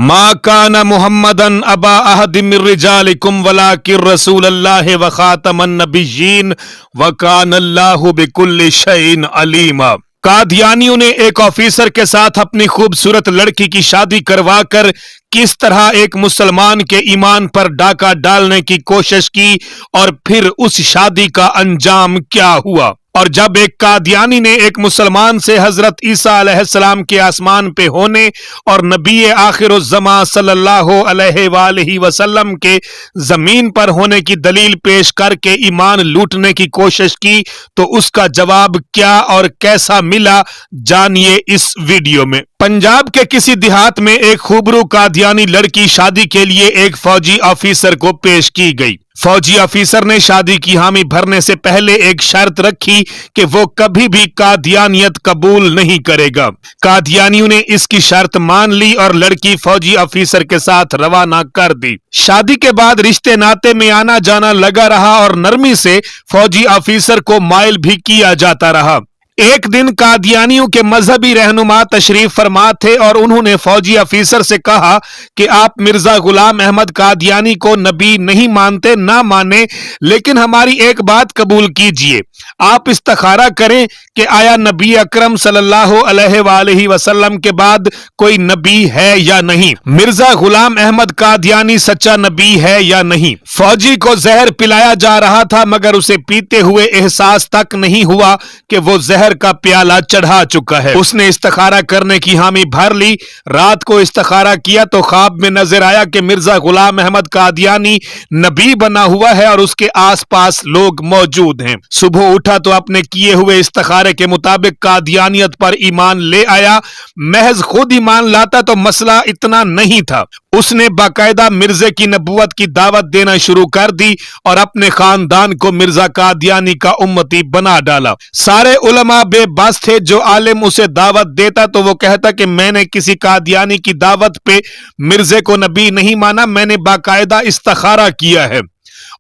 मा काना मुहम्मदन अबा अहद मिर रिजालिकुम वलाकिन रसूलल्लाह व खातमन नबिय्यीन व कानल्लाहु बिकुल्लि शैइन अलीमा। कादियानियों ने एक ऑफिसर के साथ अपनी खूबसूरत लड़की की शादी करवाकर किस तरह एक मुसलमान के ईमान पर डाका डालने की कोशिश की और फिर उस शादी का अंजाम क्या हुआ। और जब एक कादियानी ने एक मुसलमान से हजरत ईसा अलैहिस्सलाम के आसमान पे होने और नबी आखिरुज़्ज़मा सल्लल्लाहु अलैहि वसल्लम के जमीन पर होने की दलील पेश करके ईमान लूटने की कोशिश की तो उसका जवाब क्या और कैसा मिला, जानिए इस वीडियो में। पंजाब के किसी देहात में एक खूबरू कादियानी लड़की शादी के लिए एक फौजी ऑफिसर को पेश की गई। फौजी ऑफिसर ने शादी की हामी भरने से पहले एक शर्त रखी कि वो कभी भी कादियानियत कबूल नहीं करेगा। कादियानियों ने इसकी शर्त मान ली और लड़की फौजी ऑफिसर के साथ रवाना कर दी। शादी के बाद रिश्ते नाते में आना जाना लगा रहा और नरमी से फौजी ऑफिसर को माइल भी किया जाता रहा। एक दिन कादियानियों के मजहबी रहनुमा तशरीफ फरमा थे और उन्होंने फौजी अफीसर से कहा कि आप मिर्जा गुलाम अहमद कादियानी को नबी नहीं मानते, ना माने, लेकिन हमारी एक बात कबूल कीजिए, आप इस्तिखारा करें कि आया नबी अकरम सल्लल्लाहु अलैहि वसल्लम के बाद कोई नबी है या नहीं, मिर्जा गुलाम अहमद कादियानी सच्चा नबी है या नहीं। फौजी को जहर पिलाया जा रहा था मगर उसे पीते हुए एहसास तक नहीं हुआ कि वो जहर का प्याला चढ़ा चुका है। उसने इस्तिखारा करने की हामी भर ली। रात को इस्तिखारा किया तो ख्वाब में नजर आया कि मिर्जा गुलाम अहमद कादियानी नबी बना हुआ है और उसके आसपास लोग मौजूद हैं। सुबह उठा तो अपने किए हुए इस्तिखारे के मुताबिक कादियानियत पर ईमान ले आया। महज खुद ईमान लाता तो मसला इतना नहीं था। उसने बाकायदा मिर्जे की नबूवत की दावत देना शुरू कर दी और अपने खानदान को मिर्जा कादियानी का उम्मती बना डाला। सारे उलमा बेबस थे। जो आलिम उसे दावत देता तो वो कहता कि मैंने किसी कादियानी की दावत पे मिर्जे को नबी नहीं माना, मैंने बाकायदा इस्तिखारा किया है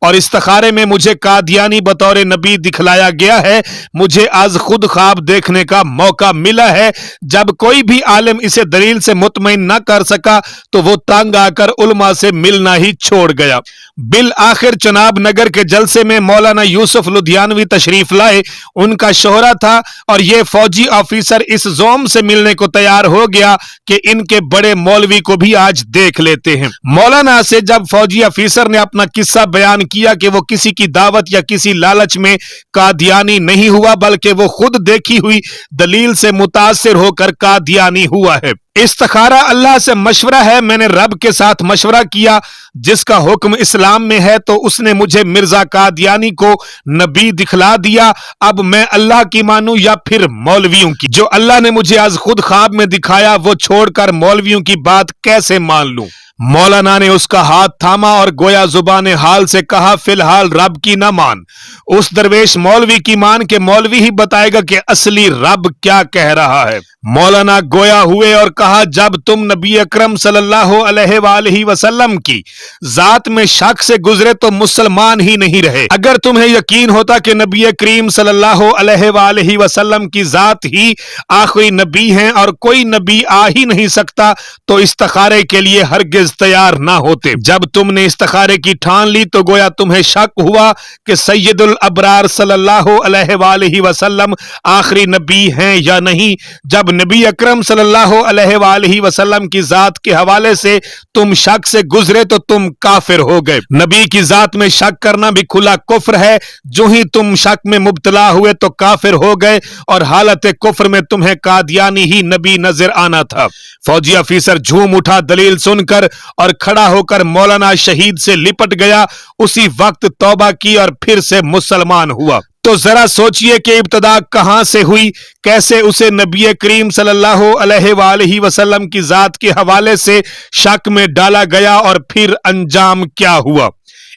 और इस्तिखारे में मुझे कादियानी बतौर नबी दिखलाया गया है। मुझे आज खुद ख्वाब देखने का मौका मिला है। जब कोई भी आलिम इसे दलील से मुतमईन न कर सका तो वो तंग आकर उलमा से मिलना ही छोड़ गया। बिल आखिर चनाब नगर के जलसे में मौलाना यूसुफ लुधियानवी तशरीफ लाए। उनका शोहरा था और ये फौजी ऑफिसर इस जोम से मिलने को तैयार हो गया कि इनके बड़े मौलवी को भी आज देख लेते हैं। मौलाना से जब फौजी ऑफिसर ने अपना किस्सा बयान किया कि वो किसी की दावत या किसी लालच में कादियानी नहीं हुआ बल्कि वो खुद देखी हुई दलील से मुतासिर होकर कादियानी हुआ है। इस्तिखारा अल्लाह से मशवरा है, मैंने रब के साथ मशवरा किया जिसका हुक्म इस्लाम में है, तो उसने मुझे मिर्जा कादियानी को नबी दिखला दिया। अब मैं अल्लाह की मानूं या फिर मौलवियों की? जो अल्लाह ने मुझे आज खुद ख्वाब में दिखाया वो छोड़कर मौलवियों की बात कैसे मान लूं? मौलाना ने उसका हाथ थामा और गोया जुबान हाल से कहा, फिलहाल रब की ना मान, उस दरवेश मौलवी की मान के मौलवी ही बताएगा कि असली रब क्या कह रहा है। मौलाना गोया हुए और कहा, जब तुम नबी अकरम सल्लल्लाहु अलैहि वसल्लम की जात में शक से गुजरे तो मुसलमान ही नहीं रहे। अगर तुम्हें यकीन होता कि नबी करीम सल्लल्लाहु अलैहि वसल्लम की जात ही आखिरी नबी हैं और कोई नबी आ ही नहीं सकता तो इस्तिखारे के लिए हरगिज तैयार ना होते। जब तुमने इस्तिखारे की ठान ली तो गोया तुम्हें शक हुआ कि सैयदुल अबरार सल्लल्लाहु अलैहि वसल्लम आखिरी नबी हैं या नहीं। जब नबी अकरम सल्लल्लाहु अलैहि वसल्लम की जात के हवाले से तुम शक से गुजरे तो तुम काफिर हो गए। नबी की जात में शक करना भी खुला कुफ्र है। जो ही तुम शक में मुब्तला हुए तो काफिर हो गए और हालत कुफ्र में तुम्हें कादियानी ही नबी नजर आना था। फौजी अफीसर झूम उठा दलील सुनकर और खड़ा होकर मौलाना शहीद से लिपट गया। उसी वक्त तौबा की और फिर से मुसलमान हुआ। तो जरा सोचिए कि इब्तदा कहां से हुई, कैसे उसे नबी करीम सल्लल्लाहु अलैहि वसल्लम की जात के हवाले से शक में डाला गया और फिर अंजाम क्या हुआ।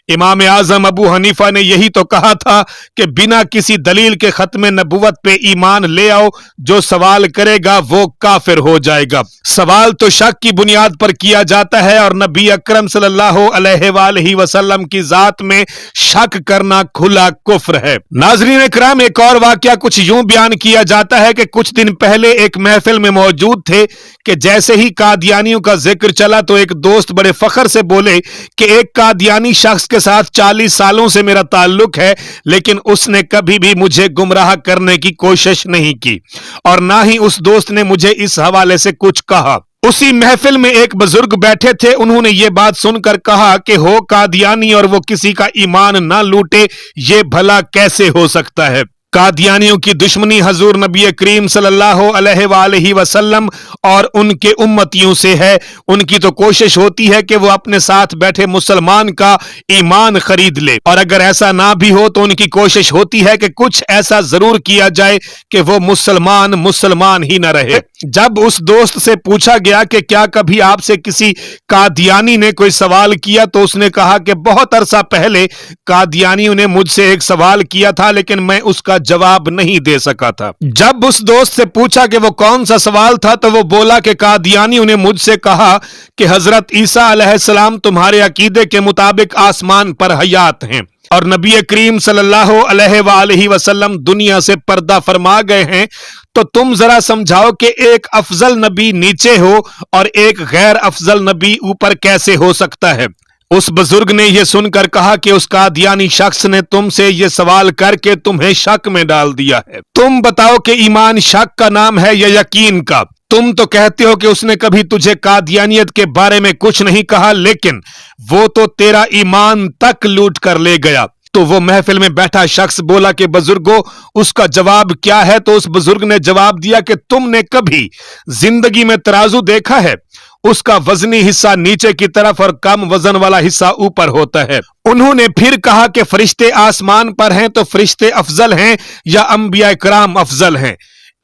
इमाम आजम अबू हनीफा ने यही तो कहा था कि बिना किसी दलील के खत्म नबुवत पे ईमान ले आओ, जो सवाल करेगा वो काफिर हो जाएगा। सवाल तो शक की बुनियाद पर किया जाता है और नबी अकरम सल्लल्लाहु अलैहि वसल्लम की जात में शक करना खुला कुफ्र है। नाज़रीन इकराम, एक और वाकया कुछ यूं बयान किया जाता है कि कुछ दिन पहले एक महफिल में मौजूद थे कि जैसे ही कादियानियों का जिक्र चला तो एक दोस्त बड़े फख्र से बोले कि एक कादियानी शख्स के साथ 40 सालों से मेरा ताल्लुक है, लेकिन उसने कभी भी मुझे गुमराह करने की कोशिश नहीं की और ना ही उस दोस्त ने मुझे इस हवाले से कुछ कहा। उसी महफिल में एक बुजुर्ग बैठे थे, उन्होंने ये बात सुनकर कहा कि हो कादियानी और वो किसी का ईमान ना लूटे, ये भला कैसे हो सकता है। कादियानियों की दुश्मनी हजूर नबी करीम सल्लल्लाहु अलैहि वसल्लम और उनके उम्मतियों से है। उनकी तो कोशिश होती है कि वो अपने साथ बैठे मुसलमान का ईमान खरीद ले, और अगर ऐसा ना भी हो तो उनकी कोशिश होती है कि कुछ ऐसा जरूर किया जाए कि वो मुसलमान ही न रहे। जब उस दोस्त से पूछा गया कि क्या कभी आपसे किसी कादियानी ने कोई सवाल किया, तो उसने कहा कि बहुत अरसा पहले कादियानियों ने मुझसे एक सवाल किया था, लेकिन मैं उसका जवाब नहीं दे सका था। जब उस दोस्त से पूछा कि वो कौन सा सवाल था, तो वो बोला कि कादियानियों ने मुझसे कहा कि हजरत ईसा अलैहिस्सलाम तुम्हारे अकीदे के मुताबिक आसमान पर हयात हैं और नबी करीम सल्लल्लाहु अलैहि वसल्लम दुनिया से पर्दा फरमा गए हैं, तो तुम जरा समझाओ कि एक अफजल नबी नीचे हो और एक गैर अफजल नबी ऊपर कैसे हो सकता है। उस बुजुर्ग ने यह सुनकर कहा कि उस कादियानी शख्स ने तुमसे यह सवाल करके तुम्हें शक में डाल दिया है। तुम बताओ कि ईमान शक का नाम है या यकीन का। तुम तो कहते हो कि उसने कभी तुझे कादियानियत के बारे में कुछ नहीं कहा, लेकिन वो तो तेरा ईमान तक लूट कर ले गया। तो वो महफिल में बैठा शख्स बोला कि बुजुर्गो, उसका जवाब क्या है? तो उस बुजुर्ग ने जवाब दिया कि तुमने कभी जिंदगी में तराजू देखा है? उसका वजनी हिस्सा नीचे की तरफ और कम वजन वाला हिस्सा ऊपर होता है। उन्होंने फिर कहा कि फरिश्ते आसमान पर हैं, तो फरिश्ते अफजल हैं या अंबिया इकराम अफजल हैं?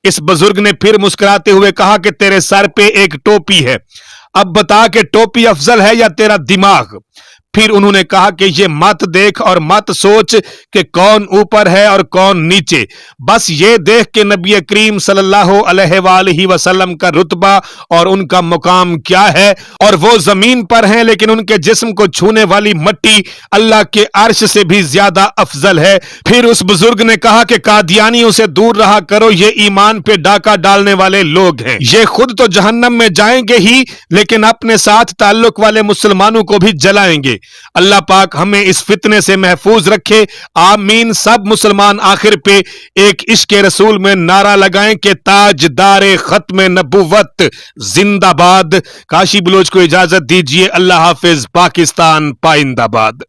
इस बुजुर्ग ने फिर मुस्कुराते हुए कहा कि तेरे सर पे एक टोपी है, अब बता कि टोपी अफजल है या तेरा दिमाग? फिर उन्होंने कहा कि ये मत देख और मत सोच कि कौन ऊपर है और कौन नीचे, बस ये देख कि नबी करीम सल्लल्लाहु अलैहि वसल्लम का रुतबा और उनका मुकाम क्या है, और वो जमीन पर हैं लेकिन उनके जिस्म को छूने वाली मट्टी अल्लाह के अर्श से भी ज्यादा अफजल है। फिर उस बुजुर्ग ने कहा कि कादियानियों से दूर रहा करो, ये ईमान पे डाका डालने वाले लोग हैं, ये खुद तो जहन्नम में जाएंगे ही लेकिन अपने साथ ताल्लुक वाले मुसलमानों को भी जलाएंगे। अल्लाह पाक हमें इस फितने से महफूज रखे, आमीन। सब मुसलमान आखिर पे एक इश्क रसूल में नारा लगाएं कि ताजदारे खत्म नबुवत जिंदाबाद। काशी बलोच को इजाजत दीजिए। अल्लाह हाफिज। पाकिस्तान पाइंदाबाद।